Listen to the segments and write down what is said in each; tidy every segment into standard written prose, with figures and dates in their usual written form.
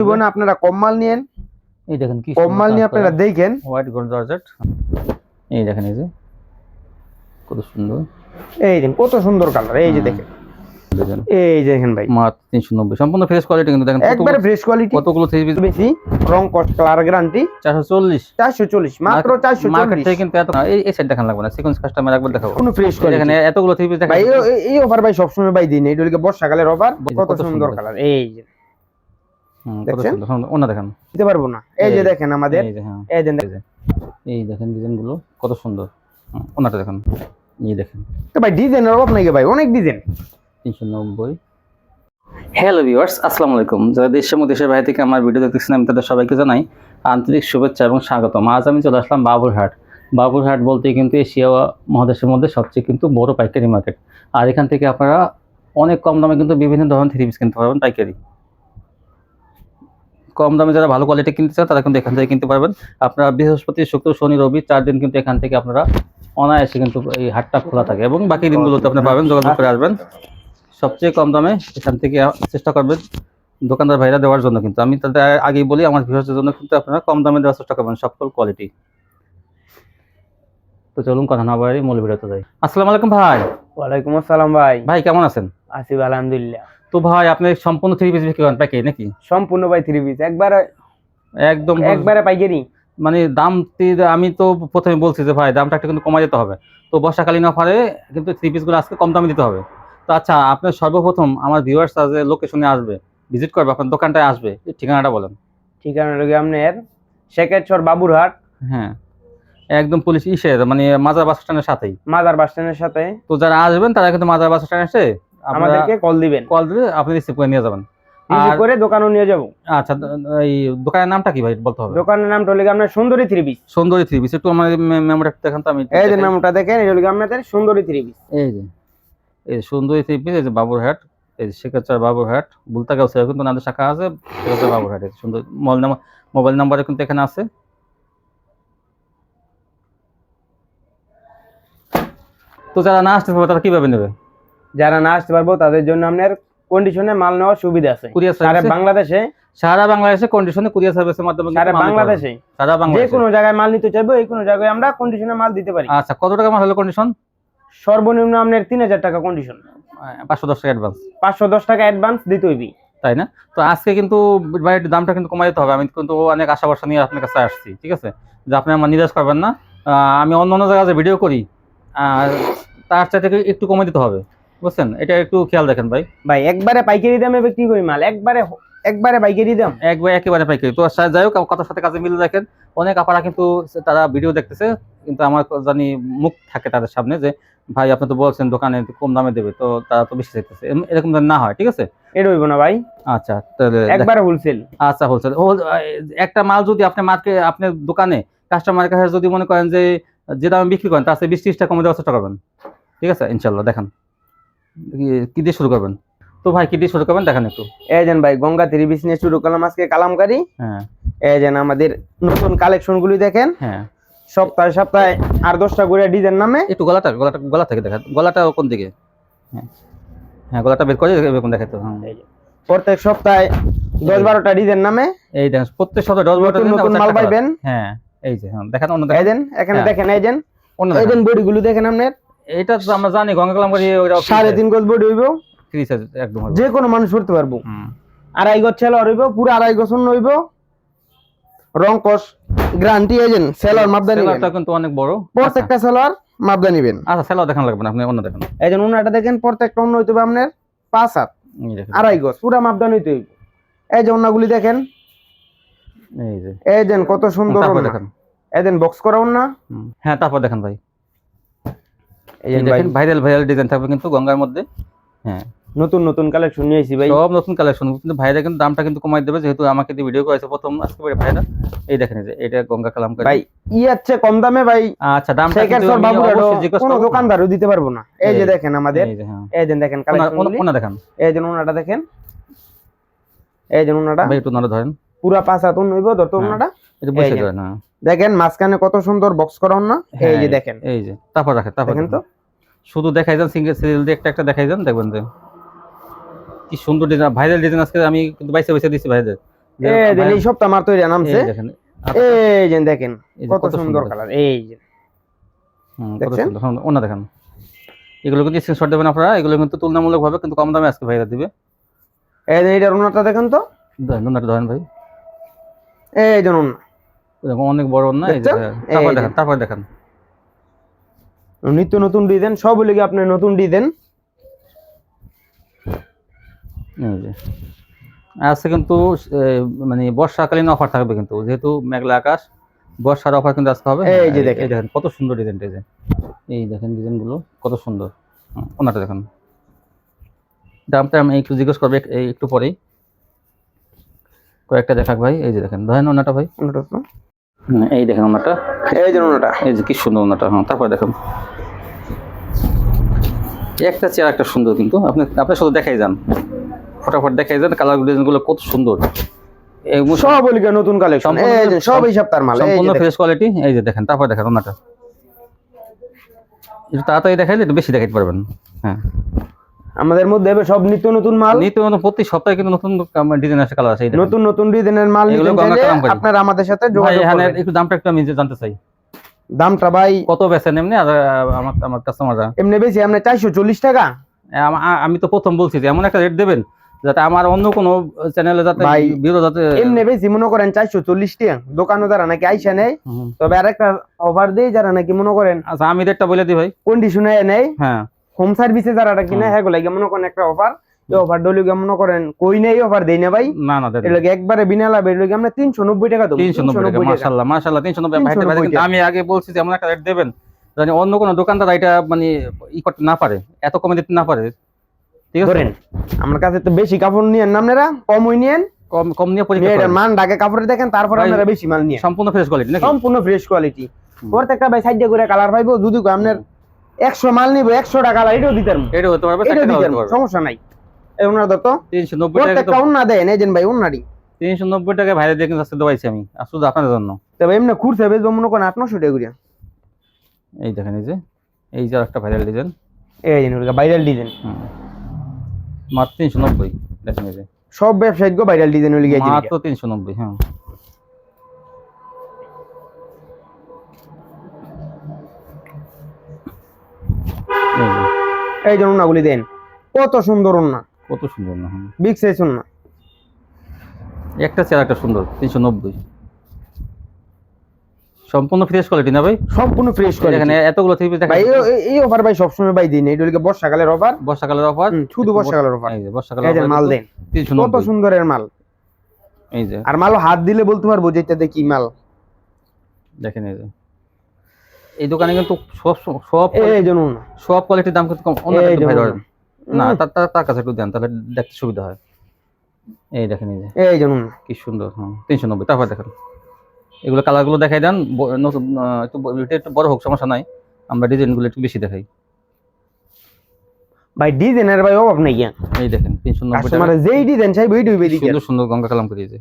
জীবনে আপনারা কম মাল নিয়েন, এই দেখেন কি কম মাল নিয়ে আপনারা দেখেন। হোয়াইট গোল্ড জর্জেট, এই দেখেন এই যে কত সুন্দর, এই দেখেন কত সুন্দর কালার, এই যে দেখেন, দেখেন এই যে দেখেন ভাই মাত্র 390, সম্পূর্ণ ফ্রেশ কোয়ালিটি কিন্তু দেখেন একবারে ফ্রেশ কোয়ালিটি। কতগুলো থ্রি পিস বেশি রং কস্ট কালার গ্যারান্টি 440, 440 মাত্র 440 মার্কেট থেকে কিন্তু এত এই সাইড দেখান লাগবে না, সিকোয়েন্স কাস্টমার একবার দেখাবো কোন ফ্রেশ কোয়ালিটি। দেখেন এতগুলো থ্রি পিস দেখেন ভাই এই অফার ভাই সবসময় ভাই দিন, এইটা হলো বর্ষাকালের অফার। কত সুন্দর কালার, এই যে কত সুন্দর ওনা দেখেন, দিতে পারবো না। এই যে দেখেন আমাদের, এই যে হ্যাঁ এই যে এই দেখেন ডিজাইন গুলো কত সুন্দর, ওনাটা দেখেন, এই দেখেন তো ভাই ডিজাইনের অভাব নাই ভাই, অনেক ডিজাইন। 390। হ্যালো ভিউয়ার্স, আসসালামু আলাইকুম। যারা দেশ এবং দেশের বাইরে থেকে আমার ভিডিও দেখতেছেন আমি তাদের সবাইকে জানাই আন্তরিক শুভেচ্ছা এবং স্বাগতম। আজ আমি চলে আসলাম বাবুরহাট। বাবুরহাট বলতে কিন্তু এশিয়া মহাদেশের মধ্যে সবচেয়ে কিন্তু বড় পাইকারি মার্কেট। আর এখান থেকে আপনারা অনেক কম দামে কিন্তু বিভিন্ন ধরনের থ্রি পিস কিনতে পারবেন পাইকারি। কম দামে যারা ভালো কোয়ালিটি কিনতে চান তারা কিন্তু এখান থেকে কিনতে পারবেন। আপনারা বৃহস্পতি, শুক্র, শনি, রবি 4 দিন কিন্তু এখান থেকে আপনারা অনায়াসে কিন্তু এই হাটটা খোলা থাকে এবং বাকি দিনগুলোতে আপনি পাবেন, যোগাযোগ করে আসবেন। সবচেয়ে কম দামে এখান থেকে চেষ্টা করবেন দোকানদার ভাইরা দেওয়ার জন্য। কিন্তু আমি তাদের আগেই বলি আমার ভিউয়ারদের জন্য কিন্তু আপনারা কম দামে দেওয়ার চেষ্টা করবেন, সকল কোয়ালিটি। তো চলুন কথা না বাড়ি মূল ভিডিওতে যাই। আসসালামু আলাইকুম ভাই। ওয়ালাইকুম আসসালাম ভাই। ভাই কেমন আছেন? আছি আলহামদুলিল্লাহ। তো ভাই আপনি সম্পূর্ণ থ্রি পিস বিক্রি করেন পাইকারি নাকি? সম্পূর্ণ ভাই থ্রি পিস একবারে পাইকারি। মানে দাম আমি তো প্রথমে বলছি যে ভাই দামটা একটু কিন্তু কমাই দিতে হবে। তো বর্ষাকালীন অফারে কিন্তু থ্রি পিসগুলো আজকে কম দামে দিতে হবে। তো আচ্ছা, আপনার সর্বপ্রথম আমার ভিউয়ার্স যে লোকেশনে আসবে, ভিজিট করবে, আপনার দোকানটায় আসবে, এই ঠিকানাটা বলেন। ঠিকানা হলো আপনার শেখেরচর বাবুরহাট। হ্যাঁ, একদম পুলিশ মানে মাজার বাস স্ট্যান্ডের সাথেই, মাজার বাস স্ট্যান্ডের সাথে। তো যারা আসবেন তারা কিন্তু মাজার বাস স্ট্যান্ডে এসে আমাদেরকে কল দিবেন, কল দিলে আপনি রিসিভ করে নিয়ে যাবেন, রিসিভ করে দোকানও নিয়ে যাব। আচ্ছা, এই দোকানের নামটা কি ভাই বলতে হবে? দোকানের নামটা হলো আপনার সুন্দরী থ্রি পিস। সুন্দরী থ্রি পিস, একটু আমাদের মেমোটা দেখান তো। আমি এই যে মেমোটা দেখেন, এটা হলো আপনাদের সুন্দরী থ্রি পিস। এই যে এই সুন্দরী থ্রি পিস, এই যে বাবুরহাট, এই যে শেখাচার বাবুরহাট, বুলতাগাঁও সেও কিন্তু নাদের শাখা আছে, শেখাচার বাবুরহাট। এই সুন্দর মোবাইল নাম্বারে কিন্তু এখানে আছে। তো যারা না আসতে পারবে তারা কিভাবে নেবে? যারা না আসতে পারবো তাদের জন্য আপনার কন্ডিশনে মাল নেওয়ার সুবিধা আছে। কুরিয়ার সারা বাংলাদেশে কন্ডিশনে কুরিয়ার সার্ভিসের মাধ্যমে সারা বাংলাদেশে যে কোনো জায়গায় মাল নিতে চাইবো, এই কোনো জায়গায় আমরা কন্ডিশনে মাল দিতে পারি। আচ্ছা, কত টাকা মাল হলো কন্ডিশন? সর্বনিম্ন আপনার 3000 টাকা কন্ডিশন, 510 টাকা অ্যাডভান্স। 510 টাকা অ্যাডভান্স দিতে হইবে, তাই না? তো আজকে কিন্তু দামটা কিন্তু কমাই দিতে হবে। আমি কিন্তু অনেক আশা ভরসা নিয়ে আপনার কাছে আসছি, ঠিক আছে, যে আপনি আমার নিরাশ করবেন না। আমি অন্য জায়গায় ভিডিও করি, তার চাইতে একটু কমে দিতে হবে, বুঝছেন? এটা একটু খেয়াল রাখেন ভাই। একবারে পাইকারি দামে বিক্রি করি মাল, একবারে পাইকারি দাম, একেবারে পাইকারি। তো যাই হোক, কথার সাথে কাজে মিলে দেখেন। অনেক আপারা কিন্তু তারা ভিডিও দেখতেছে, কিন্তু আমার জানি মুখ থাকে তাদের সামনে যে ভাই আপনি তো বলছেন দোকানে কম দামে দেবে, তো তারা তো বেশি চাইতেছে, এরকম না হয়, ঠিক আছে? এটা হইব না ভাই। আচ্ছা, তাহলে একবারে হোলসেল। আচ্ছা, হোলসেল। একটা মাল যদি আপনি আপনার দোকানে কাস্টমারের কাছে যদি মনে করেন যে দামে বিক্রি করেন তার চেয়ে 20-30 টাকা কমে দেওয়ার চেষ্টা করবেন, ঠিক আছে? ইনশাল্লাহ। দেখেন কি দিয়ে শুরু করবেন? তো ভাই কি দিয়ে শুরু করবেন দেখেন একটু। এই যেন ভাই গঙ্গা থ্রি পিস নিয়ে শুরু করলাম আজকে কালামকারী। হ্যাঁ, এই যেন আমাদের নতুন কালেকশন গুলি দেখেন। হ্যাঁ, সপ্তাহে সপ্তাহে আর 10টা করে ডিজাইন নামে। একটু গলা থেকে দেখেন, গলাটা কোন দিকে? হ্যাঁ, হ্যাঁ, গলাটা বের করে এরকম দেখাতে। প্রত্যেক সপ্তাহে 10-12টা ডিজাইন নামে। এই দেখেন প্রত্যেক সপ্তাহে 10-12টা নতুন মাল পাইবেন। হ্যাঁ, এই যে দেখেন অন্য এই দেন এখানে দেখেন, এই দেন অন্য এই দেন বডি গুলো দেখেন আপনার। এটা তো আমরা জানি গঙ্গা কালামকারী 3.5 গজ বডি হইব, ফ্রি সাইজ একদম যে কোনো মানুষ পড়তে পারবো। 2.5 গজ সেলর হইব, পুরো 2.5 গজ অন্য হইব, রং কস গ্যারান্টি। এজেন্ট সেলর মাপদানি সেলরটা কিন্তু অনেক বড়, প্রত্যেকটা সেলর মাপদানি নেবেন। আচ্ছা, সেলর দেখান লাগবে না, আপনি অন্য দেখেন। এই যে ওনাটা দেখেন, প্রত্যেকটা অন্য হইতে হবে আপনার 5 হাত 2.5 গজ, পুরো মাপদানি হইতে হইব। এই যে ওন্নাগুলি দেখেন, এই দেন কত সুন্দর দেখেন। এই দেন বক্স করা ওন্না। হ্যাঁ, তারপর দেখেন ভাই, এই দেখেন ভাইরাল ডিজাইন থাকবে কিন্তু গঙ্গার মধ্যে। হ্যাঁ, নতুন কালেকশন নিয়ে আইছি ভাই, সব নতুন কালেকশন। কিন্তু ভাইরা কিন্তু দামটা কিন্তু কমাই দেবে, যেহেতু আমাকে দিয়ে ভিডিও করেছে প্রথম আজকে ভাইরা। এই দেখেন যে এটা গঙ্গা কালামকারী ভাই, আছে কম দামে ভাই। আচ্ছা, দামটা কিন্তু কোনো দোকানদারও দিতে পারবো না। এই যে দেখেন আমাদের, এই যে দেখেন কালেকশন ওনা দেখেন, এই যে ওনাটা দেখেন, এই যে ওনাটা ভাই একটু নাড়া ধরেন, পুরা 5 হাত হইব। ধরতো ওনাটা এটা বসে ধরেন। হ্যাঁ, দেখেন মাঝখানে কত সুন্দর বক্স করা না। এই যে দেখেন, এই যে তারপর রাখেন, তারপর দেখেন তো শুধু দেখাই যান, সিঙ্গেল সিরিয়াল দিয়ে একটা দেখাই যান, দেখবেন যে কি সুন্দর ডিজাইন, ভাইরাল ডিজাইন। আজকে আমি কিন্তু বাইসে দিচ্ছি ভাইদের, এই দেন এই সপ্তাহ আমার তৈরি নামছে এই দেখেন এই যে দেখেন এই যে কত কত সুন্দর সুন্দর। কালার এই যে কত দেখছেন? সুন্দর ওনা দেখেন, এগুলো কিন্তু স্ক্রিনশট দেবেন আপনারা, এগুলো কিন্তু তুলনামূলকভাবে কিন্তু কম দামে আজকে ভাইরা দিবে। এই যে এইটার ওনাটা দেখেন তো ওনাটা ধরেন ভাই, এই যে ওনা এরকম অনেক বড় না, এই যে দেখছেন? তারপর এই যে। দেখেন, তারপর দেখেন নিত্য নতুন ডিজাইন সব লিগে আপনার নতুন ডিজাইন এই যে আজকে কিন্তু মানে বর্ষাকালীন অফার থাকবে কিন্তু, যেহেতু মেঘলা আকাশ, বর্ষার অফার কিন্তু আজকে হবে। এই যে দেখেন। এই দেখেন কত সুন্দর ডিজাইনটা, এই দেখেন ডিজাইনগুলো কত সুন্দর। ওনাটা দেখেন, দামটা আমি একটু জিজ্ঞেস করবো একটু পরেই, কয়েকটা দেখাক ভাই। এই যে দেখেন ধরেন ওনাটা ভাই, ওনাটা তো এই দেখেন ওনাটা, এই যে ওনাটা এই যে কি সুন্দর ওনাটা। হ্যাঁ তারপর দেখেন একটা চেয়ার একটা সুন্দর, কিন্তু আপনি শুধু দেখাই যান, ফটাফট দেখাই যান, কালার ডিজাইনগুলো কত সুন্দর। সব লিগে নতুন কালেকশন এই যে সব এই সপ্তাহের মাল এই সম্পূর্ণ যে ফ্রেশ কোয়ালিটি। এই যে দেখেন, তারপর দেখেন ওনাটা, একটু তাড়াতাড়ি দেখাইলে একটু বেশি দেখাইতে পারবেন। হ্যাঁ আমাদের মধ্যে হবে সব নিত্য নতুন মাল নিত্য নতুন প্রতি সপ্তাহে কিন্তু নতুন ডিজাইন আসে, কালার আছে। এই দেখেন। নতুন নতুন ডিজাইনের মাল এগুলো নিতে গঙ্গা চাইলে কালামকারী। আপনারা আমাদের সাথে ভাই যোগাযোগ এখানে করবেন একটু দামটা একটু আমি জানতে চাই, দামটা ভাই কত বেচেন এমনি? আর আমার কাস্টমাররা এমনি বেশি আমরা 440 টাকা আমি তো প্রথম বলছি যে এমন একটা রেট দেবেন যাতে আমার অন্য কোনো চ্যানেলে যাতে ভাই, ভিডিও যাতে এমনি বেশি মনে করেন 440 টাকা দোকানও যারা নাকি আইসা নেয় তবে আরেকটা অফার দেই যারা নাকি মনে করেন আচ্ছা আমি রেটটা বলে দিই ভাই। কন্ডিশনে নেয় হ্যাঁ হোম সার্ভিসে যারা কিনে হ্যাঁ গুলাই মনে করেন একটা অফার এই অফার ডলি মনে করেন কই নেই অফার দেই না ভাই না না দেন এর লাগে একবারে বিনা লাভে এর লাগে আমরা 390 টাকা দেব 390 টাকা, মাশাআল্লাহ মাশাআল্লাহ 390 ভাই। 390 কিন্তু আমি আগে বলছি যে এমন একটা রেট দেবেন জানি অন্য কোনো দোকানদার এটা মানে করতে না পারে, এত কমে দিতে না পারে। ঠিক আছে ধরেন আমার কাছে তো বেশি কাপড় নিয়েন না আপনারা কমই নিয়েন কম কম নিয়ে নিয়ে পরীক্ষা এটার করেন। মান ঢাকে কাপড়ে দেখেন তারপর ভাই, আপনারা বেশি মাল নিয়েন সম্পূর্ণ ফ্রেশ কোয়ালিটি নাকি? সম্পূর্ণ ফ্রেশ কোয়ালিটি প্রত্যেকটা ভাই সাইডে করে কালার পাইবো যদি আপনার 100 মাল নিব 100 টাকা কালার এটাও দিতে পারবো এটা হতে পারবে, এটাও চারটা দিতে হতে পারবো পারবে। সমস্যা নাই এই ওনার দত্ত 390 টাকা প্রত্যেকটা উন্না দেন এজেন্ট ভাই উন্নারি 390 টাকায় ভাইরা দিয়ে কিন্তু আজকে দেওয়াইছি আমি, আর শুধু আপনাদের জন্য। তবে এমনি খুরছে বেচবো মনে করেন 800 টাকা করে এই দেখেন এই যে একটা ভাইরাল ডিজাইন, এই জন্য ভাইরাল ডিজাইন মাত্র 390 দেখেন এই যে সব ব্যবসায়িক ভাইরাল ডিজাইন হয়ে গেছে মাত্র 390। হ্যাঁ এই যে, এই জন্য উন্নাগুলি দেন কত সুন্দর উন্না কত সুন্দর না? হ্যাঁ। বিগ সাইজ উন্না একটা চেয়ার একটা সুন্দর 390, সম্পূর্ণ ফ্রেশ কোয়ালিটি না ভাই? সম্পূর্ণ ফ্রেশ করে এখানে এতগুলো থ্রি পিস দেখেন ভাই এই অফার ভাই সবসময় ভাই দিন এইটা হচ্ছে বর্ষাকালের অফার বর্ষাকালের অফার, শুধু বর্ষাকালের অফার এই যে বর্ষাকালের এই যে offer মাল কিন্তু দেন কত 390। সুন্দরের মাল এই যে আর মাল হাত দিলে বলতে পারবো যে এটাতে কি মাল দেখেন এই দোকানে কিন্তু সব এই জন্য উন্না সব কোয়ালিটির দাম কিন্তু কম, অন্য এই একটু ভাই যেমন। ধরেন না, তার কাছে একটু দেন তাহলে দেখতে সুবিধা হয়। এই দেখেন এই যে এই জন্য উন্না কি সুন্দর। হ্যাঁ 390। তারপর দেখেন এগুলো কালারগুলো দেখাই দেন, নতুন একটু বড় হোক সমস্যা নাই, আমরা ডিজাইনগুলো একটু বেশি দেখাই। ভাই ডিজাইনের ভাই অভাব নাই কেন এই দেখেন 390 কাস্টমার টাকা, যেই ডিজাইন চাইবো এইটাই বেদি সুন্দর সুন্দর গঙ্গা কালাম করিয়েছে।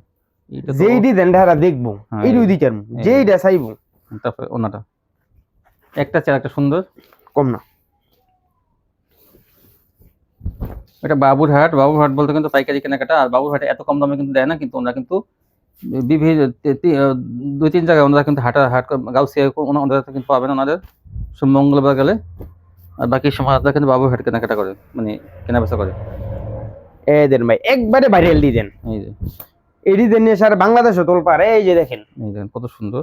এটা তো যেই ডিজাইন ধারা দেখবো হ্যাঁ, এইটাই দিতেন এই- যেইটা চাইবো তারপরে ওনাটা একটা চেয়ার একটা সুন্দর, কম না এটা বাবুরহাট বলতে কিন্তু পাইকারি কেনাকাটা, আর বাবুরহাটে এত কম দামে কিন্তু দেয় না, কিন্তু ওনারা কিন্তু বিভিন্ন 2-3 জায়গায় ওনারা কিন্তু হাট গাউসিয়া ওনাদের কিন্তু পাবেন ওনাদের মঙ্গলবার গেলে, আর বাকি সময় আপনারা কিন্তু বাবুরহাট কেনাকাটা করে মানে কেনা বেচা করে। এই দেন ভাই একবারে ভাইরাল ডিজাইন এই যে এই ডিজাইন নিয়ে সারা বাংলাদেশে তোল পারে এই যে দেখেন এই দেখেন কত সুন্দর।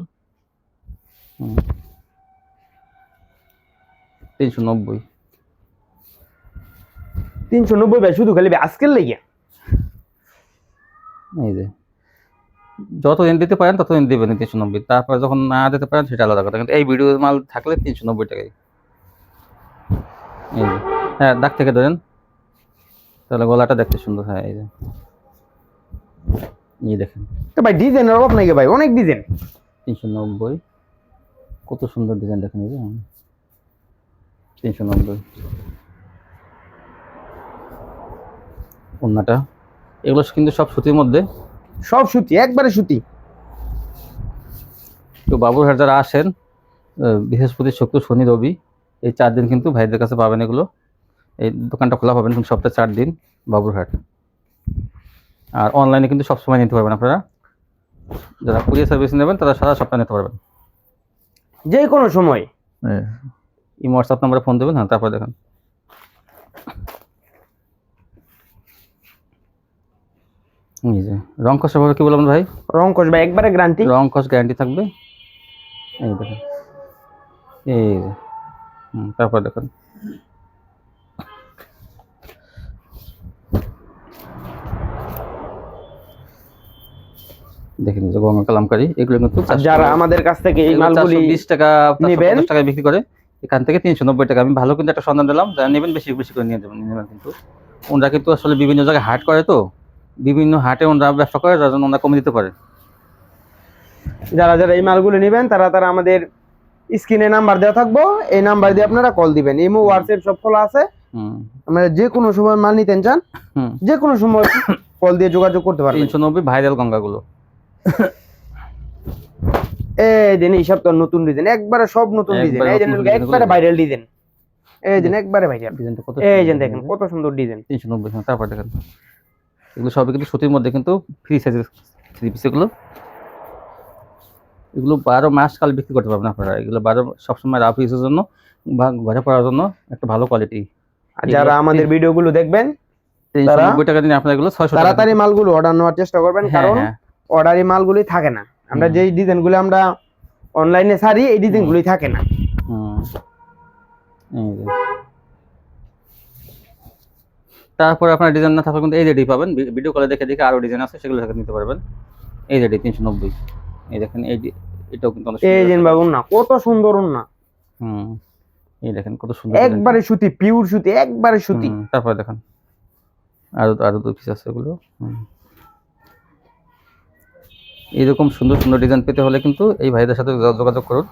390। 390 ভাই শুধু খালি আজকের লেগে এই যে যতদিন দিতে পারেন ততদিন দিবেন 390, তারপর যখন না দিতে পারেন সেটা আলাদা কথা, কিন্তু এই ভিডিও মাল থাকলে 390 টাকায়। এই যে হ্যাঁ দাগ থেকে ধরেন তাহলে গলাটা দেখতে সুন্দর। হ্যাঁ এই যে এই দেখেন তো ভাই ডিজাইনের অভাব নাই ভাই অনেক ডিজাইন 390 কত সুন্দর ডিজাইন দেখেন এই যে 390। ওন্নাটা এগুলো কিন্তু সব সুতির মধ্যে, সব সুতি একবারে সুতি তো বাবুরহাট যারা আসেন বৃহস্পতি শুক্র শনি রবি এই 4 দিন কিন্তু ভাইদের কাছে পাবেন এগুলো। এই দোকানটা খোলা পাবেন কিন্তু সপ্তাহে 4 দিন বাবুরহাট, আর অনলাইনে কিন্তু সবসময় নিতে পারবেন আপনারা। যারা কুরিয়ার সার্ভিস নেবেন তারা সারা সপ্তাহ নিতে পারবেন। যে কোনো সময়। এই হোয়াটসঅ্যাপ নাম্বারে ফোন দেবেন, হ্যাঁ তারপর দেখেন। এই যে রং কষ ব্যাপারে কি বললাম ভাই? রং কষ ভাই একবারে গ্যারান্টি। রং কষ গ্যারান্টি থাকবে। এই দেখেন, এই যে তারপর দেখেন দেখেন যে গঙ্গা কালামকারী, এগুলো কিন্তু যারা আমাদের কাছ থেকে এই মালগুলি 20 টাকা 50 টাকায় বিক্রি করে, এখান থেকে 390 টাকা। আমি ভালো কিন্তু একটা সন্ধান দিলাম, যারা নেবেন বেশি বেশি করে নিয়ে নেবেন। কিন্তু ওনারা কিন্তু আসলে বিভিন্ন জায়গায় হাট করে, তো বিভিন্ন হাটে ওনারা ব্যবসা করে, যার জন্য ওনারা কমে দিতে পারে। যারা যারা এই মালগুলো নেবেন তারা তারা আমাদের স্ক্রিনে নাম্বার দেওয়া থাকবো, এই নাম্বার দিয়ে আপনারা কল দিবেন। ইমো হোয়াটসঅ্যাপ সব খোলা আছে। আপনারা যে কোনো সময় মাল নিতেন চান, যে কোনো সময় কল দিয়ে যোগাযোগ করতে পারবেন। 390 ভাইরাল গঙ্গাগুলো। এই দিন এই সপ্তাহ নতুন ডিজাইন, একবারে সব নতুন ডিজাইন। এই দিন একবারে ভাইরাল ডিজাইন, এই দিন একবারে ভাইরাল ডিজাইনটা কত, এই দিন দেখেন কত সুন্দর ডিজাইন। 390। তারপর দেখেন এগুলো সবই কিন্তু সুতির মধ্যে কিন্তু ফ্রি সাইজের থ্রি পিস। এগুলো 12 মাস কাল বিক্রি করতে পারবেন আপনারা। এগুলো 12 সবসময় রাফ ইউজের জন্য বা ঘরে পড়ার জন্য একটা ভালো কোয়ালিটি। আর যারা আমাদের ভিডিওগুলো দেখবেন 390 টাকা দিন আপনারা এগুলো 600 টাকা তাড়াতাড়ি মালগুলো অর্ডার নেওয়ার চেষ্টা করবেন, কারণ অর্ডারি মালগুলি থাকে না। আমরা যেই ডিজাইনগুলো আমরা অনলাইনে ছাড়ি এই ডিজাইনগুলি থাকে না। তারপর আপনার ডিজাইন না থাকলে কিন্তু এই রেডি পাবেন, ভিডিও কলে দেখে দেখে আরো ডিজাইন আছে, সেগুলো থেকে নিতে পারবেন। এই রেডি 390। এই দেখেন এটাও কিন্তু অনেক সুন্দর। এই দিন বাবু না কত সুন্দর না। এই দেখেন কত সুন্দর, একবারে সুতি, পিওর সুতি, একবারে সুতি। তারপর দেখেন আরো দুই পিস আছে এগুলো। এইরকম সুন্দর সুন্দর ডিজাইন পেতে হলে কিন্তু এই ভাইদের সাথে যোগাযোগ করুন।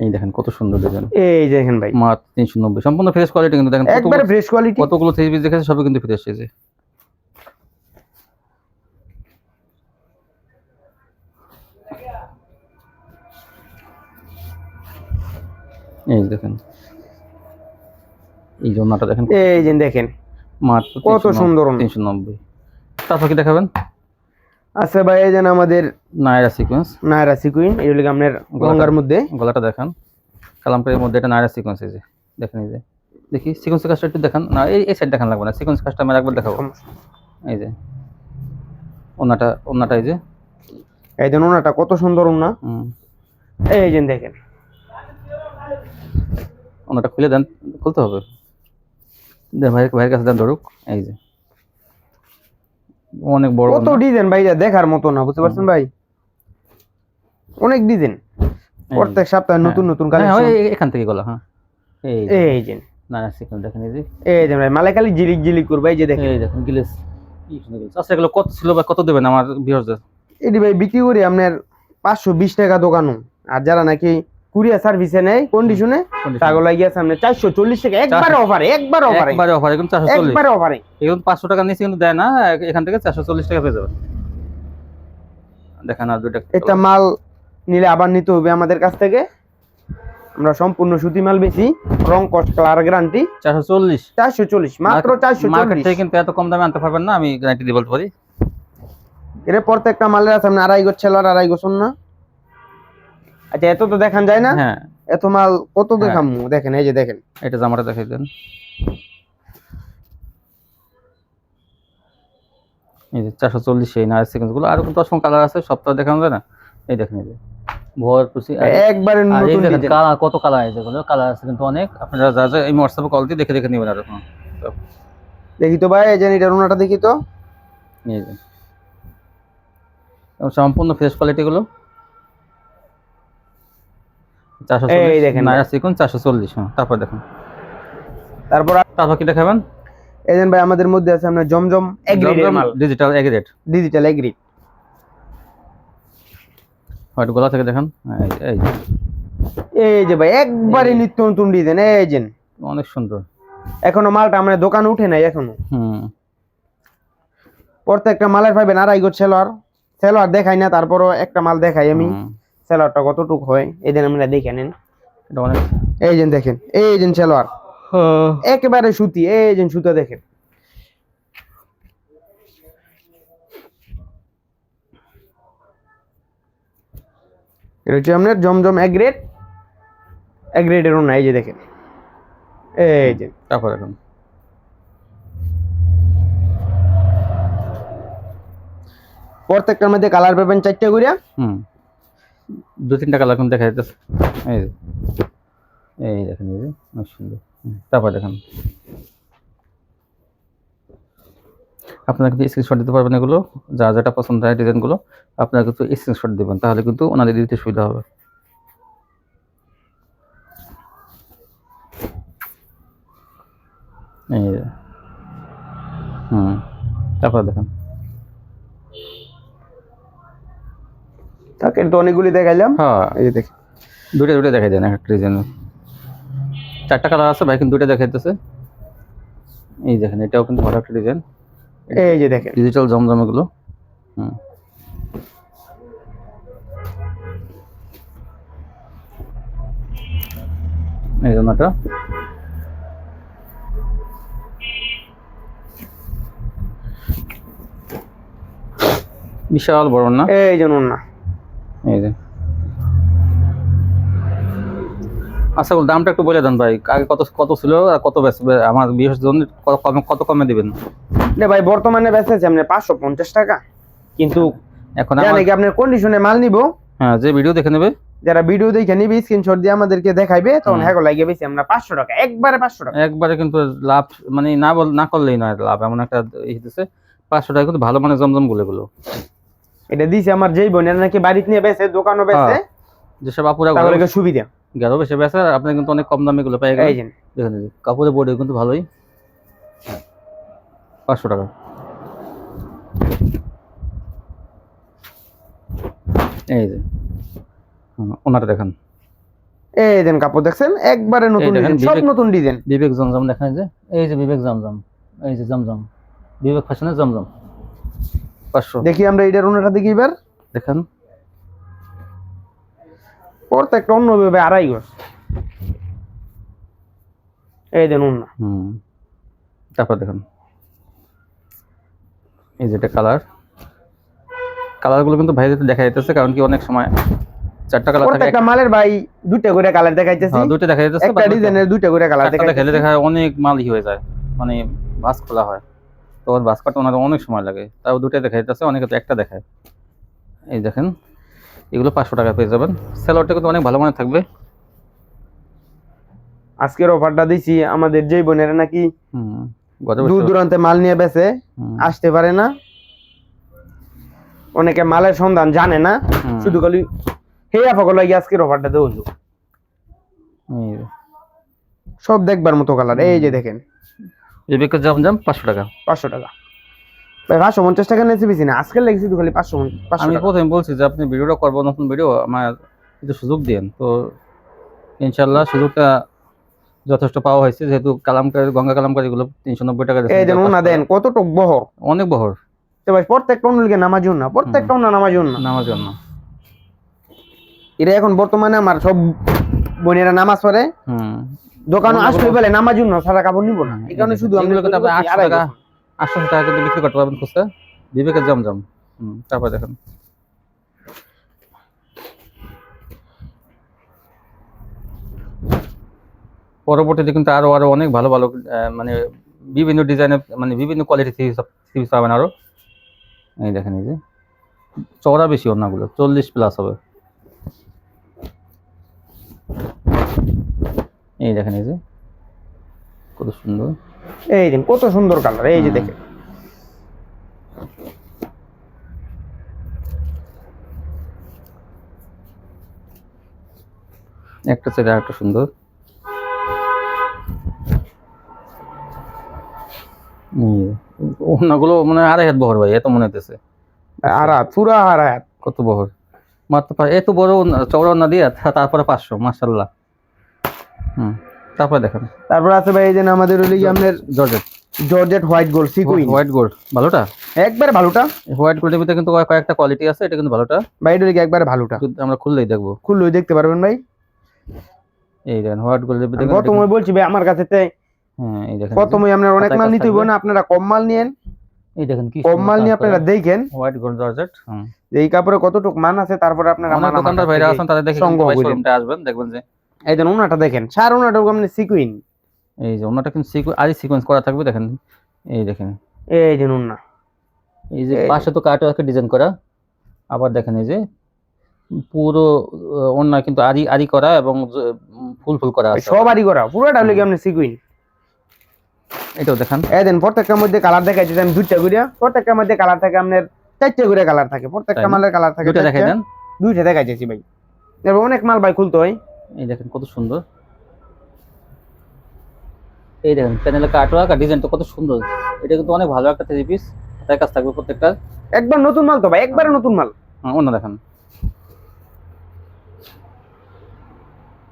এই দেখেন কত সুন্দর ডিজাইন। এই দেখেন ভাই মাত্র 390, সম্পূর্ণ ফ্রেশ কোয়ালিটি কিন্তু। দেখেন একবারে ফ্রেশ কোয়ালিটি। কতগুলো থ্রি পিস দেখেছে, সবই কিন্তু ফ্রেশ। এই দেখেন এই জন্যটা দেখেন, এই যে দেখেন মাত্র কত সুন্দর 390। তারপর কি দেখাবেন? আচ্ছা ভাই এই যে আমাদের নায়রা সিকোয়েন্স, নায়রা সিকুইন, এগুলো আপনার গঙ্গার মধ্যে। গলাটা দেখেন কালামকারীর মধ্যে, এটা নায়রা সিকোয়েন্স। এই যে দেখেন, এই যে দেখি সিকোয়েন্স কাজটা একটু দেখান না, এই সাইড দেখান লাগবে না, সিকোয়েন্স কাজটা আমি একবার দেখাবো। এই যে ওন্নাটা এই যে এই যে ওন্নাটা কত সুন্দর ওন্না। এই যে দেখেন ওন্নাটা খুলে দেন, খুলতে হবে, দেন ভাইয়ের কাছে দেন ধরুক। এই যে অনেক বড় কত ডিজাইন ভাই, দেখার মতো না, বুঝতে পারছেন ভাই? অনেক ডিজাইন, প্রত্যেক সপ্তাহে নতুন নতুন কালেকশন। এখান থেকে গলা। এই যে নায়রা সিকোয়েন্স দেখেন, এই যে ভাই মালাইকালি জিলিক জিলিক করবে। এই যে দেখেন, এই দেখেন গ্লেস কি সুন্দর গ্লেস। আচ্ছা এগুলো কত ছিল বা কত দেবেন আমার ভিউয়ারদের? এটি ভাই বিক্রি করি আপনার 520 টাকা দোকানও। আর যারা নাকি কুরিয়ার সার্ভিসে নেয় কন্ডিশনে, তাগুলো লাগিয়েছে আপনার 440 টাকা। একবারে অফারে, একবারে অফারে কিন্তু 440, একবারে অফারে। এখন 500 টাকা নিচে কিন্তু দেয় না, এখান থেকে 440 টাকা পেয়ে যাবেন। দেখেন আর দুইটা, এটা মাল নিলে আবার নিতে হবে আমাদের কাছ থেকে। আমরা সম্পূর্ণ সুতি মাল বেশি, রং কস্ট কালার গ্যারান্টি। 440 মাত্র 440। মার্কেট থেকে কিন্তু এত কম দামে আনতে পারবেন না, আমি গ্যারান্টি দিয়ে বলতে পারি। এর প্রত্যেকটা মালের আছে আপনি 2.5 গজ ছেলার 2.5 গজ না। আচ্ছা এত তো দেখান যায় না। হ্যাঁ এত মাল কত দেখামু? দেখেন এই যে দেখেন, এটা জামাটা দেখাই দেন। এই যে 440 এই নাইস সিকোয়েন্স গুলো, আর কিন্তু 10 কালার আছে, সব তো দেখানো যায় না। এই দেখেন, এই যে ভরপুর একবারে নতুন ডিজাইন। কালার কত কালার আছে, এগুলো কালার আছে কিন্তু অনেক। আপনারা যা যা এই হোয়াটসঅ্যাপে কল দিয়ে দেখে দেখে নেবেন। আর দেখি তো ভাই, এই যে এটা রুনাটা দেখি তো। এই যে সম্পূর্ণ ফ্রেশ কোয়ালিটি গুলো 440। এই দেখেন নায়রা সিকোয়েন্স 440। তারপর দেখুন, তারপর কি দেখাবেন? এই দেন ভাই আমাদের মধ্যে আছে আপনার জমজম এগ্রিড মাল, ডিজিটাল এগ্রিড, হয়তো গলা থেকে দেখেন। এই যে ভাই একবারে নিত্য নতুন ডিজাইন। এই যে অনেক সুন্দর, এখনো মালটা আমাদের দোকানে উঠে নাই এখনো। প্রত্যেকটা মালের পাবেন 2.5 গজ সেলোয়ার দেখাই না, তারপরও একটা মাল দেখাই আমি সেলোয়ারটা কতটুকু হয়। এই দিন আমরা দেখে নেন, এটা অনেক এই যে দেখেন, এই যে সালোয়ার একেবারে সুতি, এই যে সুতা দেখেন। এটা হচ্ছে আপনার জমজম এক গ্রেডের ওনা, এই যে দেখেন, এই যে তারপর এখন প্রত্যেকটার মধ্যে কালার পাবেন 4টা করে। 2-3টা কালার এখন দেখা যাচ্ছে। এই যে এই দেখেন, এই যে অনেক সুন্দর। তারপর দেখেন আপনারা কিন্তু স্ক্রিনশট দিতে পারবেন, এগুলো যা যেটা পছন্দ হয় ডিজাইনগুলো আপনারা কিন্তু স্ক্রিনশট দিবেন, তাহলে কিন্তু ওনাদের দিতে সুবিধা হবে। এই যে তারপর দেখেন তাকে তো অনেকগুলি দেখাইলাম। হ্যাঁ, এই যে দেখেন দুটো দেখাই দেন, একটা ডিজাইন 4টা কালার আছে ভাই, কিন্তু 2টা দেখাইতেছে। এই দেখেন এটাও কিন্তু ভালো একটা ডিজাইন, এই যে দেখেন ডিজিটাল জমজম এগুলো। এই জন্যটা বিশাল বড় না, এই জন্য না। এই যে আচ্ছা দামটা একটু বলে দেন ভাই, আগে কত কত ছিল আর কত বেচবে আমার বিয়ের জন্য, কত কমে দিবেন? না ভাই বর্তমানে বেচেছে আপনি 550 টাকা, কিন্তু এখন জানি কি আপনার কন্ডিশনে মাল নিব। হ্যাঁ, যে ভিডিও দেখে নেবে, যারা ভিডিও দেখে নিবে স্ক্রিনশট দিয়ে আমাদেরকে দেখাইবে, তখন হ্যাঁ লাগে বেশি আমরা 500 টাকা, একবারে 500 টাকা একবারে কিন্তু লাভ, মানে না করলেই নয় লাভ, এমন একটা দিতেছে 500 টাকা কিন্তু ভালো মানের জমজম গুলো। এটা দিছে আমার যেই বোনের নাকি বাড়িতে নিয়ে বেচে, দোকানও বেচে, যেসব আপুরা তাহলে সুবিধা গেরো বেশি বেচে, আপনি কিন্তু অনেক কম দামে গুলো পেয়ে গেলেন। দেখেন কাপড়ের বোর্ডে কিন্তু ভালোই, 500 টাকা। এই যে ওনাটা দেখেন, এই দেন কাপড় দেখছেন, একবারে নতুন ডিজাইন, সব নতুন ডিজাইন। বিবেক জমজম দেখেন, যে এই যে বিবেক জমজম, এই যে জমজম বিবেক ফ্যাশনের জমজম 500। দেখি আমরা এটার ওনাটা দেখি এবার দেখেন, প্রত্যেকটা অন্য ভাবে 2.5 গজ। এই দেন ওনা। তারপর দেখেন এই যেটা কালারগুলো কিন্তু ভাইদের দেখা যাইতেছে, কারণ কি অনেক সময় 4টা কালার থাকে, প্রত্যেকটা মালের ভাই 2টা করে কালার দেখাইতেছি। হ্যাঁ 2টা দেখা যাইতেছে, একটা ডিজাইনের 2টা করে কালার দেখাইলে দেখা যায় অনেক মালই হয়ে যায়, মানে ভাঁজ খোলা হয়, তো ওর ভাঁজ কাটতে ওনার অনেক সময় লাগে, তাও 2টা দেখা যাইতেছে, অনেকে তো একটা দেখায়। এই দেখেন এগুলো 500 টাকা পেয়ে যাবেন, সেলরটা কিন্তু অনেক ভালো মানের থাকবে। আজকের অফারটা দিছি আমাদের যেই বোনেরা নাকি দূর দূরান্তে মাল নিয়ে বেচে, আসতে পারে না, অনেকে মালের সন্ধান জানে না, শুধু খালি হে আফাগো লাগি আজকের অফারটা দেওয়া সব দেখবার মতো কালার। এই যে দেখেন বিবেকের জমজম 500 টাকা, 500 টাকা ভাই, 550 টাকা নিয়েছি বেশি না, আজকে লেগেছি তো খালি 500 আমি প্রথমে বলছি যে আপনি ভিডিওটা করবো, নতুন ভিডিও, আমার একটু সুযোগ দিন, তো ইনশাল্লাহ সুযোগটা যথেষ্ট পাওয়া হয়েছে, যেহেতু কালামকারী গঙ্গা কালামকারী গুলো 390 টাকা এই দেন ওনা দেন, কতটুক বহর, অনেক বহর। তো ভাই প্রত্যেকটা অন্যকে নামাজুন না, প্রত্যেকটা অন্য নামাজুন না। এরা এখন বর্তমানে আমার সব বোনেরা নামাজ পড়ে, দোকানে আসলে বলে নামাজুন না, সারা কাপড় নিব না, এই কারণে শুধু আমি 800 টাকা কিন্তু বিক্রি করতে পারবেন খুচরা বিবেকের জমজম। তারপর দেখেন পরবর্তীতে কিন্তু আরো অনেক ভালো ভালো মানে বিভিন্ন ডিজাইনের, মানে বিভিন্ন কোয়ালিটি থ্রি পিস পাবেন আরো। এই দেখেন এই যে চওড়া বেশি ওড়নাগুলো 40+ হবে। এই দেখেন এই যে কত সুন্দর, এই দেখেন কত সুন্দর কালার, এই যে দেখেন একটা চেয়ে আরেকটা সুন্দর। ওড়নাগুলো মানে 2.5 হাত বহর ভাই, এত মনে হইতেছে, পুরা হাত কত বহর, মাত্র এত বড় চওড়া ওড়না দিয়ে, তারপরে 500, মাশাআল্লাহ। তারপরে দেখেন, তারপর আছে ভাই এই যে আমাদের ওই আপনার georgette white gold sequin, white gold ভালোটা, একবারে ভালোটা। হোয়াইট গোল্ডের ভিতরে কিন্তু কয়েকটা কোয়ালিটি আছে, এটা কিন্তু ভালোটা ভাই, এটা একবারে ভালোটা, আমরা খুললেই দেখবো, খুললেই দেখতে পারবেন ভাই। এই দেখেন হোয়াইট গোল্ডের ভিতরে প্রথমে বলছি ভাই আমার কাছে হ্যাঁ এই দেখেন প্রথমে আপনার অনেক মাল নিতে হইব না, আপনারা কম মাল নিয়েন, এই দেখেন কি কম মাল নিয়ে আপনারা দেখেন হোয়াইট গোল্ড জর্জেট। যে এই কাপড়ে কতটুকু মান আছে, তারপরে আপনারা অনেক দোকানদার ভাইরা আছেন তাদের দেখে কিন্তু ভাই শোরুমটা আসবেন, দেখবেন যে এই দেন ওনাটা দেখেন, সার ওনাটা আপনি সিকুইন, এই যে ওনাটা কিন্তু সিকোয়েন্স করা থাকবে, দেখেন এই দেখেন এই যে ওনা, এই যে পাশে তো কাট ওয়ার্কের ডিজাইন করা, আবার দেখেন এই যে পুরো ওন্না কিন্তু আরি আরি করা এবং ফুল ফুল করা আছে, সবারই করা পুরোটা হলো কি আপনি সিকুইন। এটাও দেখেন এই দেন প্রত্যেকটার মধ্যে কালার দেখাইছি আমি দুইটা করে, প্রত্যেকটার মধ্যে কালার থাকে আপনার চারটে করে কালার থাকে, প্রত্যেকটা মালের কালার থাকে দুইটা দেখাই দেন, দুইটা দেখাইছি ভাই, এবার অনেক মাল ভাই খুলতে হয়। এই দেখেন কত সুন্দর, এই দেখেন প্যানেলের কাটওয়ার্ক আর ডিজাইনটা কত সুন্দর, এটা কিন্তু অনেক ভালো একটা 3 পিস, তার কাজ থাকবে প্রত্যেকটা একবার নতুন মাল তো ভাই, একবারে নতুন মাল। অন্য দেখেন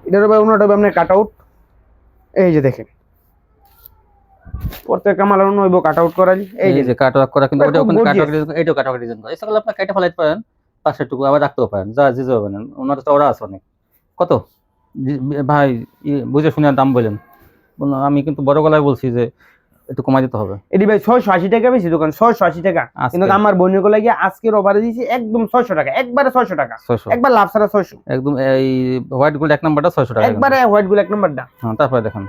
এটার ভাই ওনাটা আপনি কাট আউট, এই যে দেখেন প্রত্যেকটা মাল অন্য হইব কাট আউট করা, এই এই যে কাটওয়ার্ক করা কিন্তু ওটা ওখানে gorgeous। কাটওয়ার্ক ডিজাইন, এটাও কাটওয়ার্ক ডিজাইন করা, এসব আপনি কেটে ফেলাইতে পারেন, পাশেরটুকু আবার রাখতেও পারেন, যা যে যাবেন ওনার চওড়া আছে অনেক। কত ভাই বুঝে শুনে দাম বললেন, বললাম আমি কিন্তু বড় গলায় বলছি যে একটু কমাই দিতে হবে। এটি ভাই 680 টাকা বেশি দোকান, 680 টাকা, কিন্তু আমার বোনের গুলো গিয়ে আজকের অফারে দিয়েছি একদম 600 টাকা, একবারে 600 টাকা, 600 একবার লাভ ছাড়া 600 একদম। এই হোয়াইট গোল্ড এক নাম্বারটা 600 টাকা একবারে হোয়াইট গোল্ড এক নাম্বারটা। হ্যাঁ তারপরে দেখেন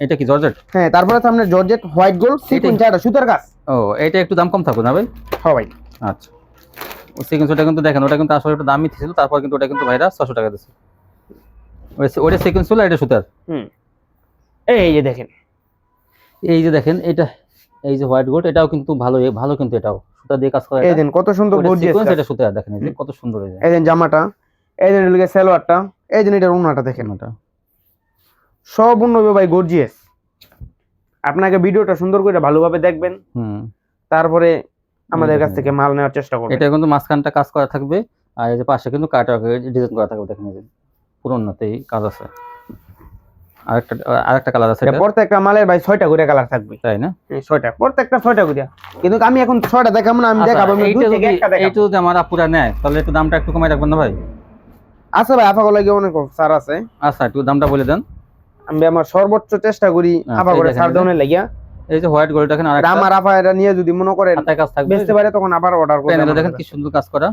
এটা কি জর্জেট, হ্যাঁ তারপরে তো আপনার জর্জেট হোয়াইট গোল্ড সিকুয়েন্স এটা সুতার কাজ। ও এটা একটু দাম কম থাকবে না ভাই? হ্যাঁ ভাই আচ্ছা ও সিকোয়েন্সটা কিন্তু দেখেন, ওটা কিন্তু আসলে একটু দামই ছিল, তারপর কিন্তু ওটা কিন্তু ভাইরা 600 টাকা দিচ্ছে, ওটা সিকোয়েন্স ছিল, এটা সুতার। এই যে দেখেন, এই যে দেখেন এটা, এই যে হোয়াইট গোল্ড এটাও কিন্তু ভালো ভালো, কিন্তু এটাও সুতা দিয়ে কাজ করা, এই দেন কত সুন্দর গর্জিয়াস কাজ, এটা সুতার দেখেন এই যে কত সুন্দর, এই দেন জামাটা, এই দেন এদিকে সালোয়ারটা, এই দেন এটার ওন্নাটা দেখেন, এটা সব অন্য ভাই গর্জিয়াস। আপনাকে ভিডিওটা সুন্দর করে ভালোভাবে দেখবেন, তারপরে আমাদের কাছ থেকে মাল নেওয়ার চেষ্টা করবেন। এটা কিন্তু মাঝখানটা কাজ করা থাকবে, আর এই যে পাশে কিন্তু কাটওয়ার্ক ডিজাইন করা থাকবে, দেখেন এই যে পুরোটাতেই কাজ আছে। আরেকটা কালার আছে, এটা প্রত্যেকটা মালের ভাই 6টা করে কালার থাকবে, তাই না? 6টা, প্রত্যেকটা 6টা করে, কিন্তু আমি এখন 6টা দেখাবো না, আমি দেখাবো আমি দুই থেকে একটা দেখাবো। এইটা যদি আমার আপুরা নেয় তাহলে একটু দামটা একটু কমাই রাখবেন না ভাই? আছে ভাই, আফা লাগে অনেক ছাড় আছে। আচ্ছা একটু দামটা বলে দেন, আমি আমার সর্বোচ্চ চেষ্টা করি আফা করে ছাড় দেওয়ার লাগিয়া। এই যে হোয়াইট গোল্ড দেখেন, আর আমার আফা এটা নিয়ে যদি মনে করেন হাতে কাজ থাকবে বেচতে পারে তখন আবার অর্ডার করবেন। প্যানেলে দেখেন কি সুন্দর কাজ করা,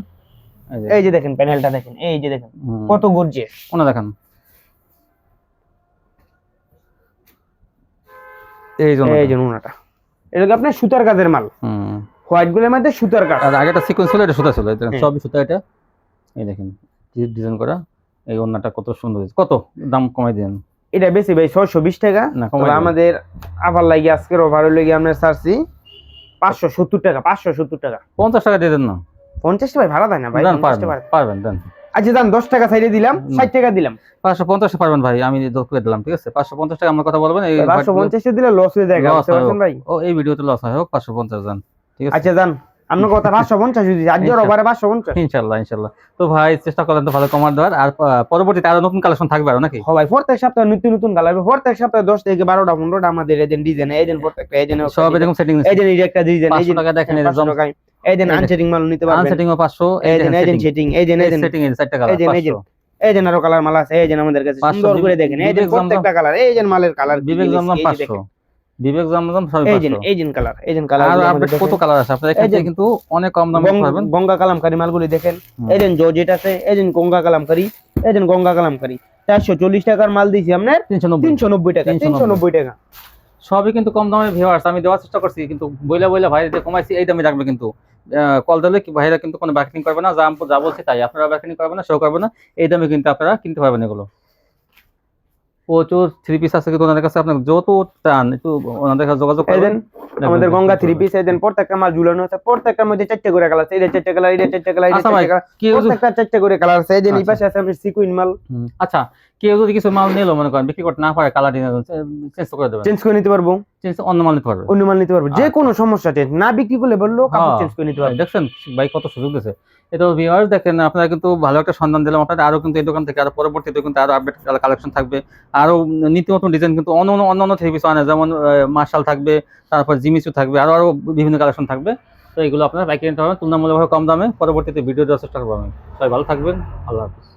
এই যে দেখেন প্যানেলটা দেখেন, এই যে দেখেন কত গর্জিয়াস, ওনা দেখেন এই যে ওনাটা, এটা কি আপনার সুতার কাজের মাল, হোয়াইট গোল্ডের মধ্যে সুতার কাজ, আর আগেটা সিকোয়েন্স ছিল, এটা সুতা ছিল, সবই সুতা। এটা এই দেখেন ডিজাইন করা, এই ওন্নাটা কত সুন্দর, কত দাম কমাই দেন? এটা বেশি ভাই 620 টাকা, তবে আমাদের আবার লাগি আজকের অফার হলো কি আমরা ছাড়ছি 570 টাকা, 570 টাকা, 50 টাকা দিয়ে দেন না? 50 ভাই ভাড়া দেয় না ভাই, পারবেন দেন। আচ্ছা দেন 10 টাকা সাইডে দিলাম, 60 টাকা দিলাম, 550 পারবেন ভাই, আমি দর করে দিলাম, ঠিক আছে? 550 টাকা আমার কথা বলবেন, এই 550 দিলে লস হয়ে যায়, বুঝতে পারছেন ভাই? ও এই ভিডিওতে লস হয় হোক, 550 দেন, ঠিক আছে? আচ্ছা দেন আপনার কথা 550 যদি আজকের অফারে 550, ইনশাআল্লাহ। তো ভাই চেষ্টা করেন তো ভালো কমার দেওয়ার, আর পরবর্তীতে আরো নতুন কালেকশন থাকবে আর নাকি? হ্যাঁ ভাই প্রত্যেক সপ্তাহে নতুন নতুন কালার, প্রত্যেক সপ্তাহে 10 থেকে 12টা 15টা আমাদের এজেন্ট ডিজাইন, এজেন্ট প্রত্যেকটা এজেন্ট সব এরকম সেটিং আছে, এজেন্ট এই একটা ডিজাইন, এই যে টাকা দেখেন, এই যে এজেন্ট আনসেটিং মাল নিতে পারবেন, আনসেটিং ও 500, এজেন্ট সেটিং, এজেন্ট সেটিং এর 4 টাকা 500, এজেন্ট আরো কালার মাল আছে, এজেন্ট আমাদের কাছে সুন্দর করে দেখেন, এজেন্ট প্রত্যেকটা কালার, এজেন্ট মালের কালার, বিবেক জমজম 500, বিবেক জমজম সবই 500, এজেন্ট কালার আর আপডেট কত কালার আছে আপনাদের এখানে, কিন্তু অনেক কম দামে পাবেন। গঙ্গা কালামকারী মালগুলি দেখেন, এজেন্ট জর্জেট আছে, এজেন্ট গঙ্গা কালামকারী, এজেন্ট গঙ্গা কালামকারী 440 টাকার মাল দিছি আপনার 390 টাকা, 390 টাকা, সবই কিন্তু কম দামে ভিউয়ার্স আমি দেওয়ার চেষ্টা করছি, কিন্তু বইলা ভাই যে কমাইছি এই দামে রাখবে, কিন্তু কল দিলে কি ভাইরা কিন্তু কোনো বার্গেনিং করবে না, যা বলছে তাই, আপনারা বার্গেনিং করবেন না, শো করবেন না, এই দামে কিন্তু আপনারা কিনতে পারবেন। এগুলো প্রচুর 3 পিস আছে কিন্তু ওনাদের কাছে, আপনার যত চান একটু ওনাদের কাছে যোগাযোগ করবেন। আমাদের গঙ্গা 3 পিস এদেন, প্রত্যেকটা মাল ঝুলানো আছে, প্রত্যেকটার মধ্যে 4টা করে কালার আছে, এটা 4টা কালার, এটা 4টা কালার, এটা 4টা কালার, প্রত্যেকটা 4টা করে কালার আছে। এদেন এই পাশে আছে আমাদের সিকুইন মাল। আচ্ছা কেউ যদি কিছু মাল নিলো মনে করেন বিক্রি করতে না পারে, কালার চেঞ্জ করে দেবেন? চেঞ্জ করে নিতে পারবো, চেঞ্জ অন্য মাল নিতে পারবে, অন্য মাল নিতে পারবো, যে কোনো সমস্যা চেঞ্জ না বিক্রি করলে বললো কাপড় চেঞ্জ করে নিতে পারবো। দেখছেন ভাই কত সুযোগ দিয়েছে। এটা ভিউয়ার্স দেখেন, আপনারা কিন্তু ভালো একটা সন্ধান দিলাম আপনাদের, আরো কিন্তু এই দোকান থেকে আরো পরবর্তীতে কিন্তু আরো আপডেট কালেকশন থাকবে, আরো নিত্য নতুন ডিজাইন কিন্তু অন্য 3 পিস আনে, যেমন মার্শাল থাকবে, তারপর জিমিচু থাকবে, আরো বিভিন্ন কালেকশন থাকবে। তো এগুলো আপনারা পাইকারি নিতে পারবেন তুলনামূলকভাবে কম দামে। পরবর্তীতে ভিডিও দেওয়ার চেষ্টা করবো আমি। সবাই ভালো থাকবেন, আল্লাহ হাফিজ।